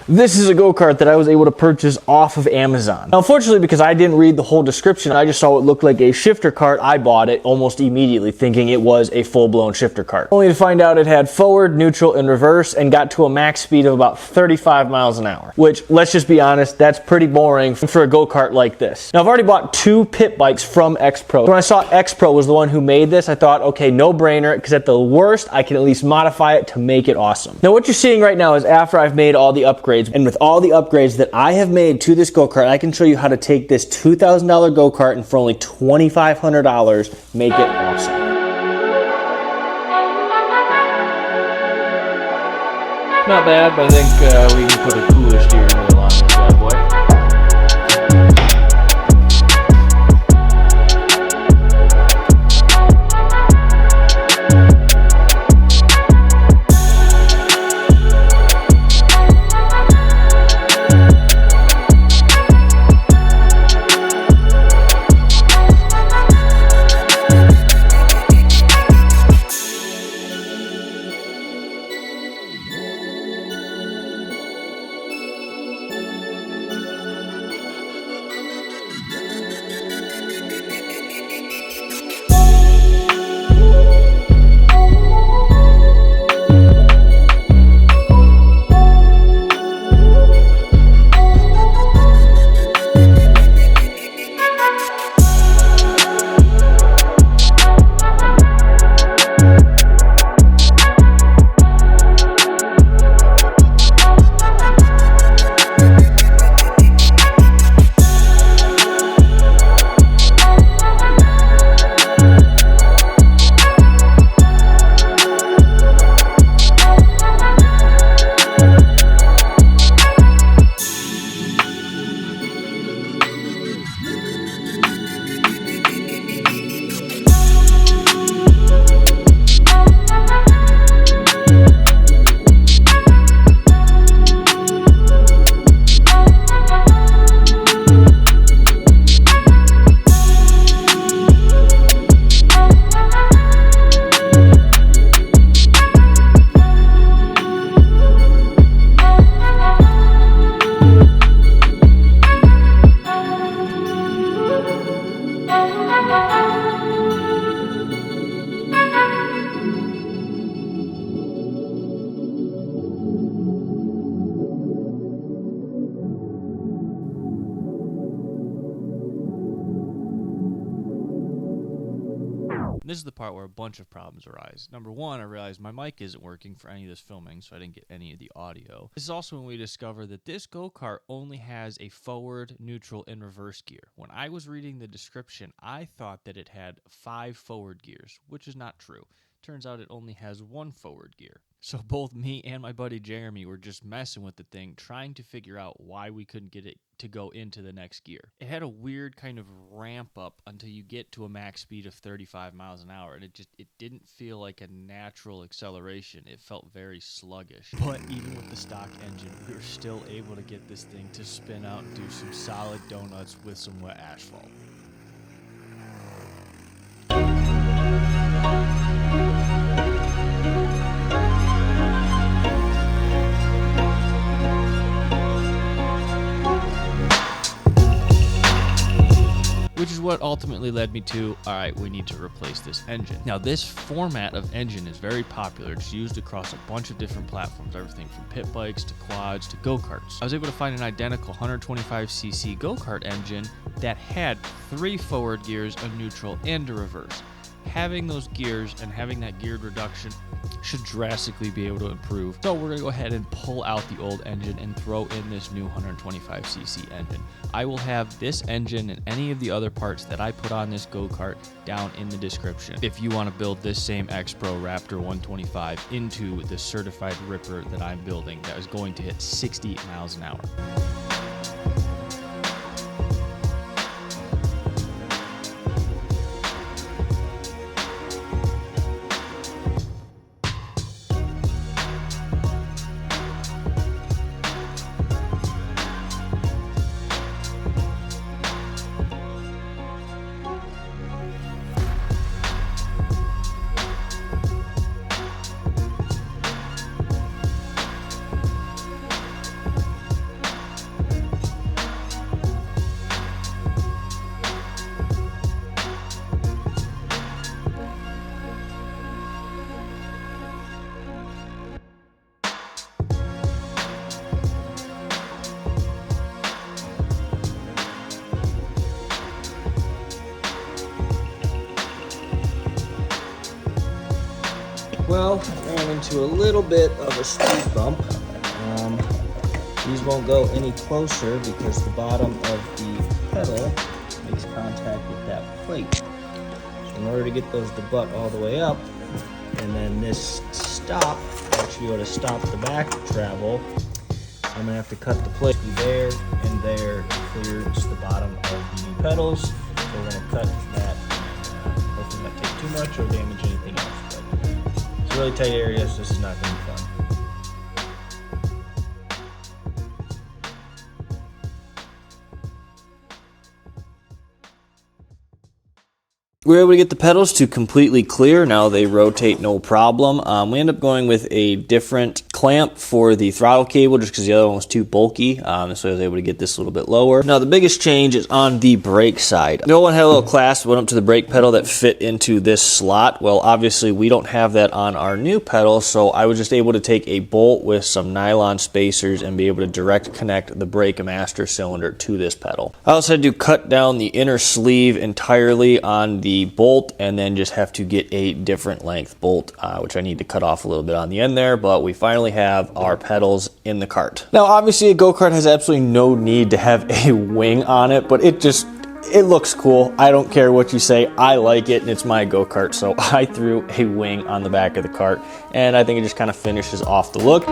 This is a go-kart that I was able to purchase off of Amazon. Now, unfortunately, because I didn't read the whole description, I just saw what looked like a shifter cart, I bought it almost immediately thinking it was a full-blown shifter cart. Only to find out it had forward, neutral, and reverse and got to a max speed of about 35 miles an hour. Which, let's just be honest, that's pretty boring for a go-kart like this. Now, I've already bought 2 pit bikes from X-Pro. When I saw X-Pro was the one who made this, I thought, okay, no-brainer, because at the worst, I can at least modify it to make it awesome. Now, what you're seeing right now is after I've made all the upgrades. And with all the upgrades that I have made to this go-kart, I can show you how to take this $2,000 go-kart and for only $2,500, make it awesome. Not bad, but I think we can put a cooler steering wheel on this bad boy. This is the part where a bunch of problems arise. Number one, I realized my mic isn't working for any of this filming, so I didn't get any of the audio. This is also when we discovered that this go-kart only has a forward, neutral, and reverse gear. When I was reading the description, I thought that it had 5 forward gears, which is not true. Turns out it only has 1 forward gear. So both me and my buddy Jeremy were just messing with the thing, trying to figure out why we couldn't get it to go into the next gear. It had a weird kind of ramp up until you get to a max speed of 35 miles an hour, and it didn't feel like a natural acceleration. It felt very sluggish. But even with the stock engine, we were still able to get this thing to spin out and do some solid donuts with some wet asphalt. Which is what ultimately led me to, all right, we need to replace this engine. Now, this format of engine is very popular. It's used across a bunch of different platforms, everything from pit bikes to quads to go-karts. I was able to find an identical 125cc go-kart engine that had 3 forward gears, a neutral, and a reverse. Having those gears and having that geared reduction should drastically be able to improve. So we're going to go ahead and pull out the old engine and throw in this new 125cc engine. I will have this engine and any of the other parts that I put on this go-kart down in the description if you want to build this same X-Pro Raptor 125 into the certified ripper that I'm building that is going to hit 60 miles an hour. Well, I ran into a little bit of a speed bump. These won't go any closer because the bottom of the pedal makes contact with that plate. So in order to get those to butt all the way up, and then this stop, actually go to stop the back travel, I'm gonna have to cut the plate there and there to clear the bottom of the new pedals. So we're gonna cut that. Hopefully not take too much or damage anything else. But it's a really tight area, so this is not gonna be fun. We were able to get the pedals to completely clear. Now they rotate no problem. We end up going with a different clamp for the throttle cable just because the other one was too bulky. So I was able to get this a little bit lower. Now the biggest change is on the brake side. The old one had a little clasp, went up to the brake pedal that fit into this slot. Well, obviously we don't have that on our new pedal, so I was just able to take a bolt with some nylon spacers and be able to direct connect the brake master cylinder to this pedal. I also had to cut down the inner sleeve entirely on the bolt and then just have to get a different length bolt, which I need to cut off a little bit on the end there, but we finally have our pedals in the cart. Now obviously a go-kart has absolutely no need to have a wing on it, but it looks cool. I don't care what you say, I like it and it's my go-kart, so I threw a wing on the back of the cart and I think it just kind of finishes off the look.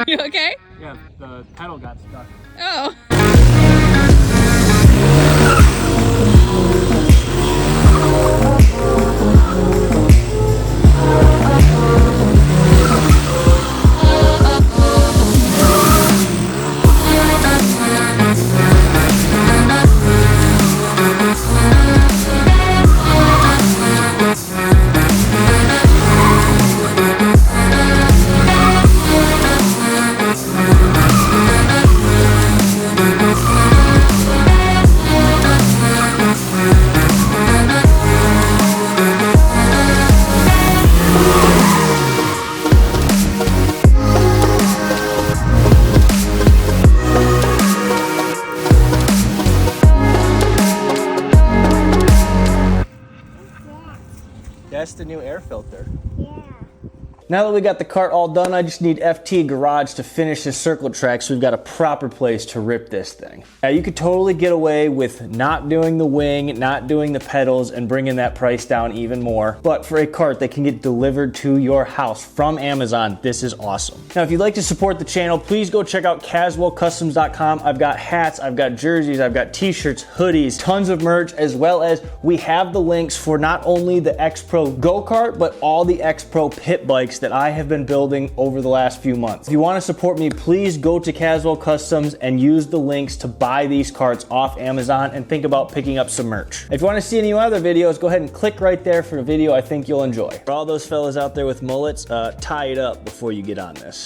You okay? Yeah, the pedal got stuck. Oh. That's the new air filter. Yeah. Now that we got the cart all done, I just need FT Garage to finish this circle track so we've got a proper place to rip this thing. Now you could totally get away with not doing the wing, not doing the pedals, and bringing that price down even more. But for a cart that can get delivered to your house from Amazon, this is awesome. Now if you'd like to support the channel, please go check out CaswellCustoms.com. I've got hats, I've got jerseys, I've got t-shirts, hoodies, tons of merch, as well as we have the links for not only the X-Pro go-kart, but all the X-Pro pit bikes that I have been building over the last few months. If you want to support me, please go to Caswell Customs and use the links to buy these carts off Amazon and think about picking up some merch. If you want to see any other videos, go ahead and click right there for a video I think you'll enjoy. For all those fellas out there with mullets, tie it up before you get on this.